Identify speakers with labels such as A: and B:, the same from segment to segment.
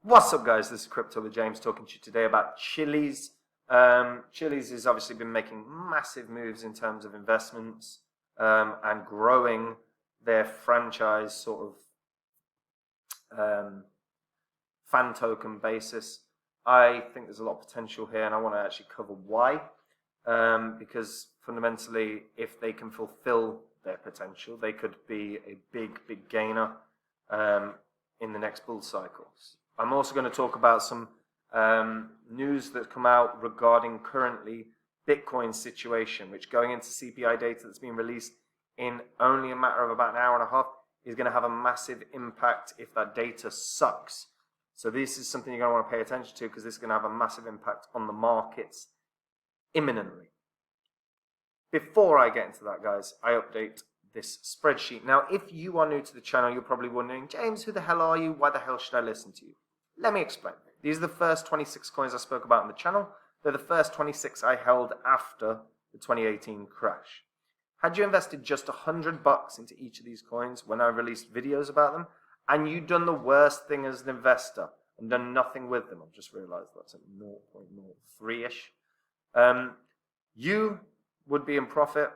A: What's up, guys? This is Crypto with James talking to you today about Chiliz. Chiliz has obviously been making massive moves in terms of investments and growing their franchise sort of fan token basis. I think there's a lot of potential here, and I want to actually cover why. Because fundamentally, if they can fulfill their potential, they could be a big gainer in the next bull cycles. I'm also going to talk about some news that's come out regarding currently Bitcoin's situation, which going into CPI data that's been released in only a matter of about an hour and a half is going to have a massive impact if that data sucks. So this is something you're going to want to pay attention to, because this is going to have a massive impact on the markets imminently. Before I get into that, guys, I update this spreadsheet. Now, if you are new to the channel, you're probably wondering, James, who the hell are you? Why the hell should I listen to you? Let me explain. These are the first 26 coins I spoke about on the channel. They're the first 26 I held after the 2018 crash. Had you invested just $100 into each of these coins when I released videos about them, and you'd done the worst thing as an investor and done nothing with them, I've just realized that's at 0.03-ish, you would be in profit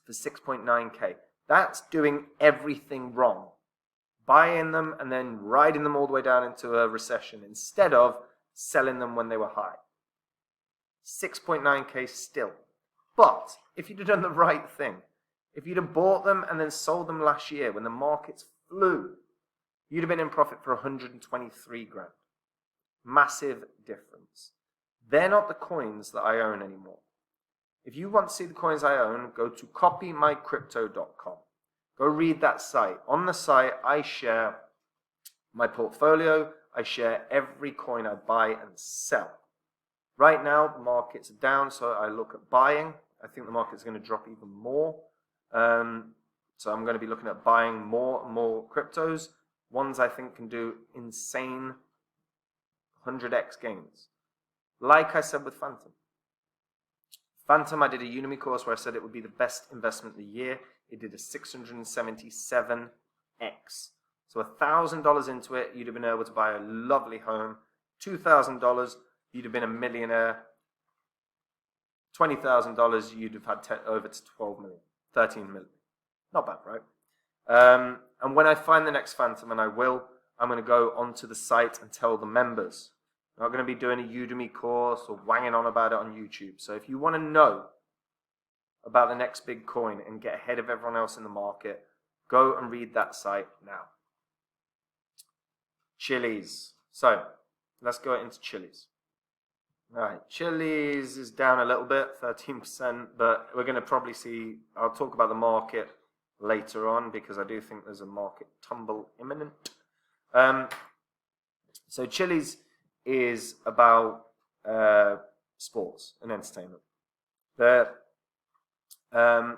A: for 6.9K. That's doing everything wrong. Buying them and then riding them all the way down into a recession instead of selling them when they were high. 6.9K still. But if you'd have done the right thing, if you'd have bought them and then sold them last year when the markets flew, you'd have been in profit for 123 grand. Massive difference. They're not the coins that I own anymore. If you want to see the coins I own, go to copymycrypto.com. Go read that site. On the site, I share my portfolio. I share every coin I buy and sell. Right now, the markets are down, so I look at buying. I think the market's going to drop even more. So I'm going to be looking at buying more and more cryptos. Ones I think can do insane 100x gains. Like I said with Phantom. Phantom, I did a Udemy course where I said it would be the best investment of the year. It did a 677x. So $1,000 into it, you'd have been able to buy a lovely home. $2,000, you'd have been a millionaire. $20,000, you'd have had over to 12 million, 13 million. Not bad, right? And when I find the next Phantom, and I will, I'm going to go onto the site and tell the members. I'm not going to be doing a Udemy course or wanging on about it on YouTube. So if you want to know about the next big coin and get ahead of everyone else in the market, go and read that site now. Chiliz. So let's go into Chiliz. All right, Chiliz is down a little bit, 13%, but we're going to probably see, I'll talk about the market later on because I do think there's a market tumble imminent. So Chiliz is about sports and entertainment.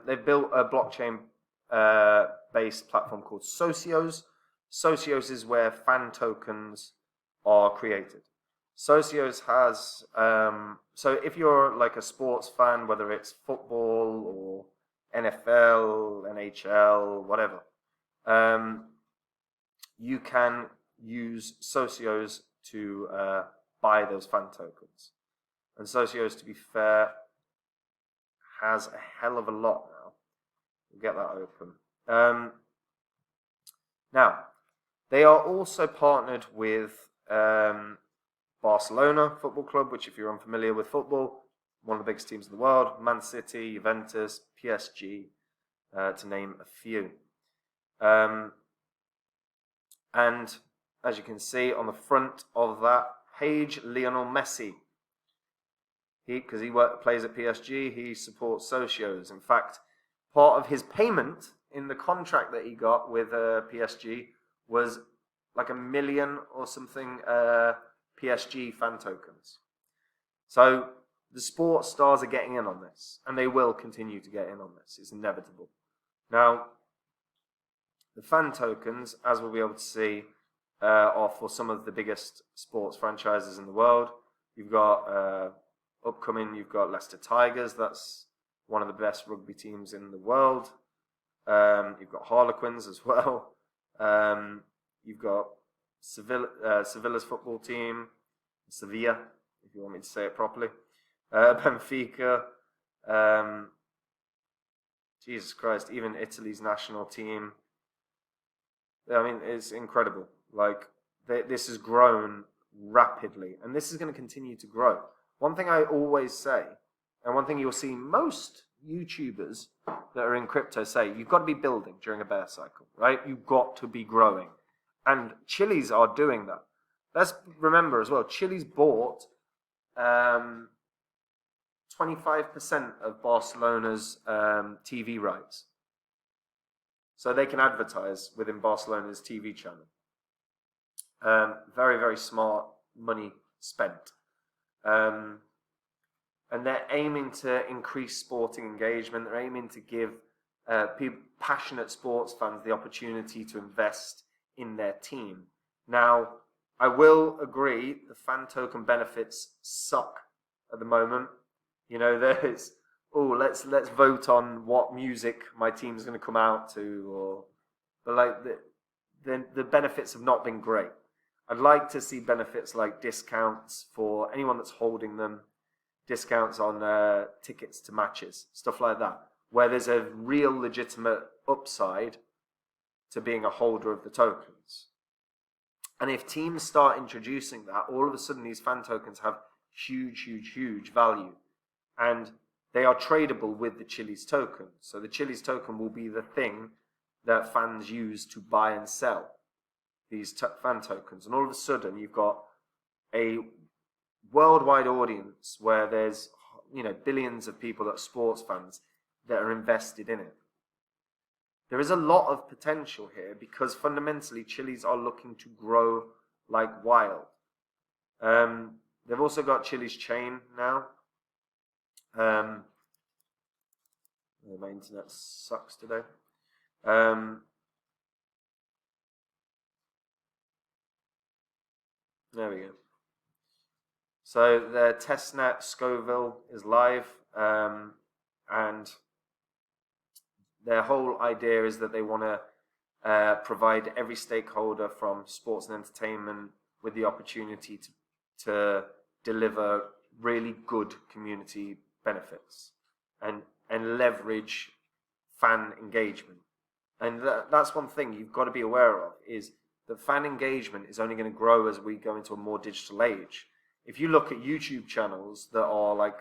A: They've built a blockchain-based platform called Socios. Socios is where fan tokens are created. Socios has, so if you're like a sports fan, whether it's football or NFL, NHL, whatever, you can use Socios to buy those fan tokens. And Socios, to be fair, has a hell of a lot now. We'll get that open. Now, they are also partnered with Barcelona Football Club, which, if you're unfamiliar with football, one of the biggest teams in the world, Man City, Juventus, PSG, to name a few. And as you can see on the front of that page, Lionel Messi. Because he plays at PSG, he supports Socios. In fact, part of his payment in the contract that he got with PSG was like 1 million or something PSG fan tokens. So the sports stars are getting in on this, and they will continue to get in on this. It's inevitable. Now, the fan tokens, as we'll be able to see, are for some of the biggest sports franchises in the world. You've got upcoming, you've got Leicester Tigers. That's one of the best rugby teams in the world. You've got Harlequins as well. You've got Sevilla's football team, Sevilla, if you want me to say it properly, Benfica, Jesus Christ, even Italy's national team. I mean, it's incredible. Like, this has grown rapidly, and this is going to continue to grow. One thing I always say, and one thing you'll see most YouTubers that are in crypto say, you've got to be building during a bear cycle, right? You've got to be growing. And Chiliz are doing that. Let's remember as well, Chiliz bought 25% of Barcelona's TV rights. So they can advertise within Barcelona's TV channel. Very, very smart money spent. And they're aiming to increase sporting engagement. They're aiming to give passionate sports fans the opportunity to invest in their team. Now, I will agree the fan token benefits suck at the moment. You know, there's, let's vote on what music my team's going to come out to, but like the benefits have not been great. I'd like to see benefits like discounts for anyone that's holding them, discounts on tickets to matches, stuff like that, where there's a real legitimate upside to being a holder of the tokens. And if teams start introducing that, all of a sudden these fan tokens have huge, huge, huge value. And they are tradable with the Chiliz token. So the Chiliz token will be the thing that fans use to buy and sell these fan tokens. And all of a sudden you've got a worldwide audience where there's, you know, billions of people that are sports fans that are invested in it. There is a lot of potential here because fundamentally Chiliz are looking to grow like wild. They've also got Chiliz Chain now. My internet sucks today. There we go. So the testnet Scoville is live, and their whole idea is that they want to provide every stakeholder from sports and entertainment with the opportunity to deliver really good community benefits and leverage fan engagement. And that's one thing you've got to be aware of, is that fan engagement is only going to grow as we go into a more digital age. If you look at YouTube channels that are like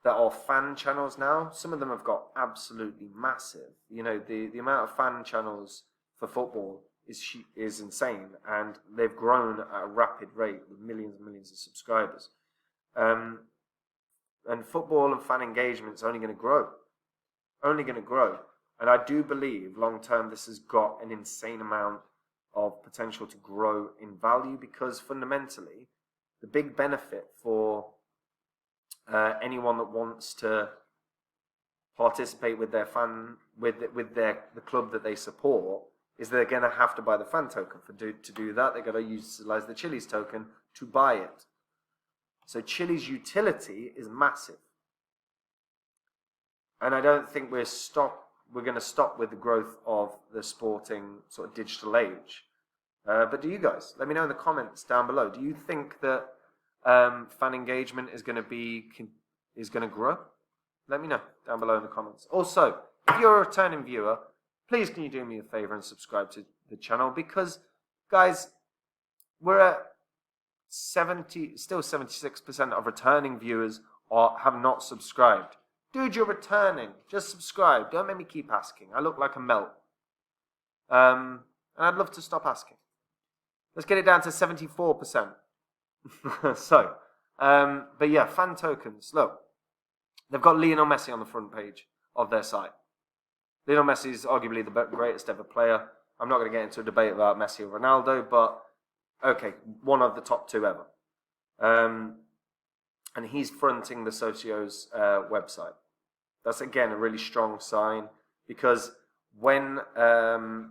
A: that are fan channels now, some of them have got absolutely massive. You know, the amount of fan channels for football is insane, and they've grown at a rapid rate with millions and millions of subscribers. And football and fan engagement is only going to grow. Only going to grow. And I do believe long term this has got an insane amount of potential to grow in value, because fundamentally the big benefit for anyone that wants to participate with their fan, with the club that they support, is they're going to have to buy the fan token. To do that, they're going to utilize the Chiliz token to buy it. So Chiliz utility is massive. And I don't think we're going to stop with the growth of the sporting sort of digital age. But do you guys? Let me know in the comments down below. Do you think that fan engagement is going to grow? Let me know down below in the comments. Also, if you're a returning viewer, please can you do me a favor and subscribe to the channel, because guys, we're at 76% of returning viewers have not subscribed. Dude, you're returning. Just subscribe. Don't make me keep asking. I look like a melt. And I'd love to stop asking. Let's get it down to 74%. So, but yeah, fan tokens. Look, they've got Lionel Messi on the front page of their site. Lionel Messi is arguably the greatest ever player. I'm not going to get into a debate about Messi or Ronaldo, but okay, one of the top two ever. And he's fronting the Socios website. That's again a really strong sign, because when the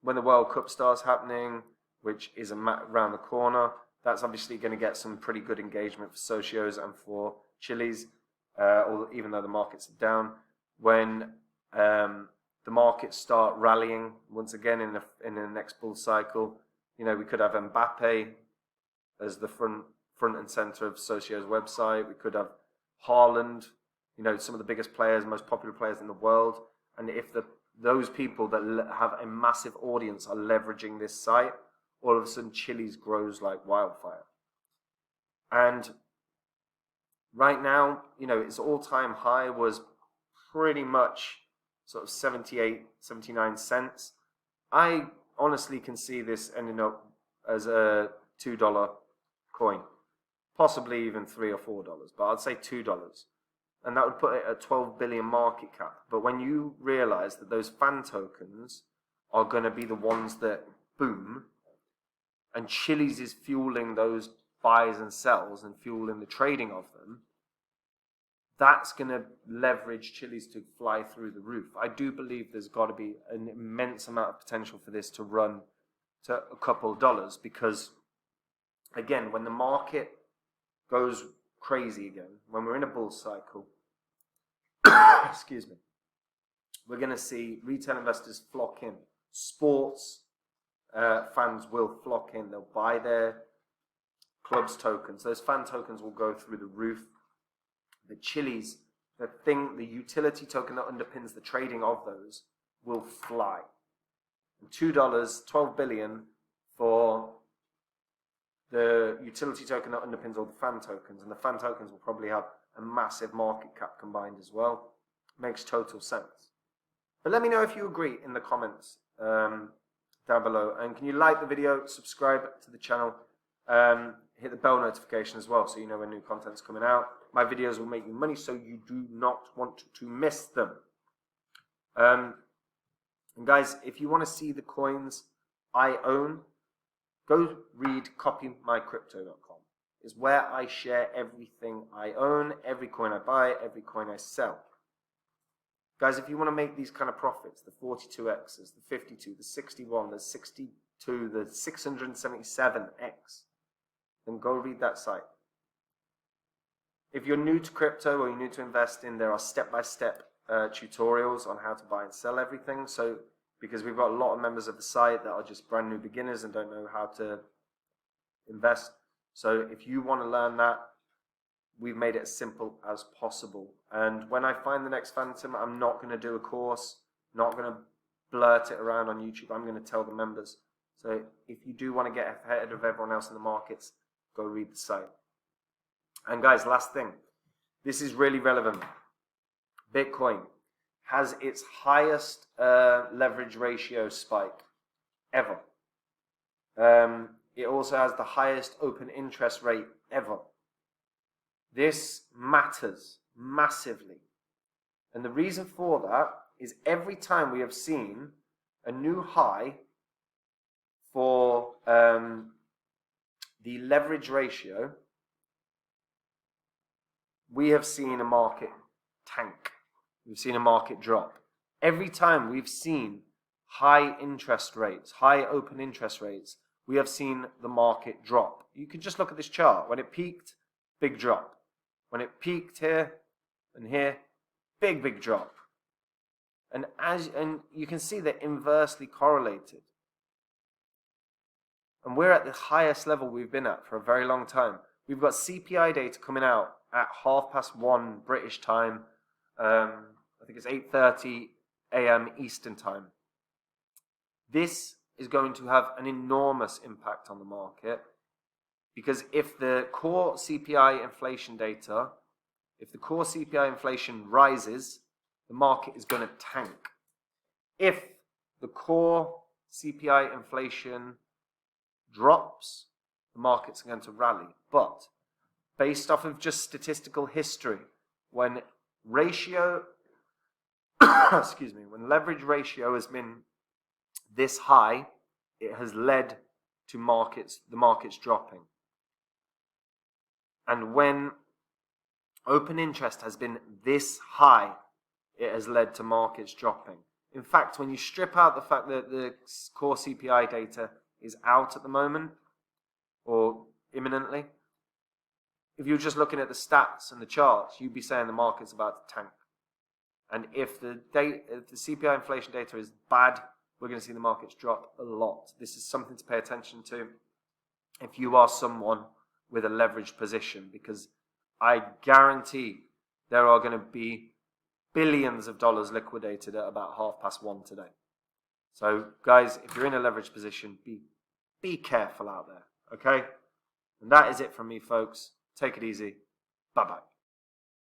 A: World Cup starts happening, which is around the corner, that's obviously going to get some pretty good engagement for Socios and for Chiliz, even though the markets are down. When the markets start rallying once again in the next bull cycle. You know, we could have Mbappe as the front and center of Socio's website. We could have Haaland, you know, some of the biggest players, most popular players in the world. And if those people that have a massive audience are leveraging this site, all of a sudden Chiliz grows like wildfire. And right now, you know, its all-time high was pretty much sort of 78, 79 cents. I honestly can see this ending up as a $2 coin, possibly even $3 or $4, but I'd say $2. And that would put it at 12 billion market cap. But when you realize that those fan tokens are going to be the ones that boom, and Chiliz is fueling those buys and sells and fueling the trading of them, that's going to leverage Chiliz to fly through the roof. I do believe there's got to be an immense amount of potential for this to run to a couple of dollars, because, again, when the market goes crazy again, when we're in a bull cycle, excuse me, we're going to see retail investors flock in. Sports fans will flock in. They'll buy their club's tokens. Those fan tokens will go through the roof. The Chiliz, the utility token that underpins the trading of those, will fly. And $2, 12 billion for the utility token that underpins all the fan tokens, and the fan tokens will probably have a massive market cap combined as well. Makes total sense. But let me know if you agree in the comments down below. And can you like the video, subscribe to the channel, hit the bell notification as well so you know when new content's coming out. My videos will make you money, so you do not want to miss them. And guys, if you want to see the coins I own, go read copymycrypto.com. It's where I share everything I own, every coin I buy, every coin I sell. Guys, if you want to make these kind of profits, the 42x's, the 52, the 61, the 62, the 677x, then go read that site. If you're new to crypto or you're new to investing, there are step-by-step tutorials on how to buy and sell everything. So, because we've got a lot of members of the site that are just brand new beginners and don't know how to invest. So if you want to learn that, we've made it as simple as possible. And when I find the next phantom, I'm not going to do a course, not going to blurt it around on YouTube. I'm going to tell the members. So if you do want to get ahead of everyone else in the markets, go read the site. And guys, last thing, this is really relevant. Bitcoin has its highest leverage ratio spike ever. It also has the highest open interest rate ever. This matters massively. And the reason for that is every time we have seen a new high for the leverage ratio, we have seen a market tank. We've seen a market drop. Every time we've seen high interest rates, high open interest rates, we have seen the market drop. You can just look at this chart. When it peaked, big drop. When it peaked here and here, big drop. And you can see they're inversely correlated. And we're at the highest level we've been at for a very long time. We've got CPI data coming out at 1:30 British time. I think it's 8:30 a.m. Eastern time. This is going to have an enormous impact on the market, because if the core CPI inflation data, if the core CPI inflation rises, the market is going to tank. If the core CPI inflation drops, the market's going to rally. But based off of just statistical history, when ratio, excuse me, when leverage ratio has been this high, it has led to the markets dropping. And when open interest has been this high, it has led to markets dropping. In fact, when you strip out the fact that the core CPI data is out at the moment, or imminently, if you're just looking at the stats and the charts, you'd be saying the market's about to tank. And if the CPI inflation data is bad, we're going to see the markets drop a lot. This is something to pay attention to if you are someone with a leveraged position, because I guarantee there are going to be billions of dollars liquidated at about 1:30 today. So guys, if you're in a leveraged position, be careful out there, okay? And that is it from me, folks. Take it easy. Bye-bye.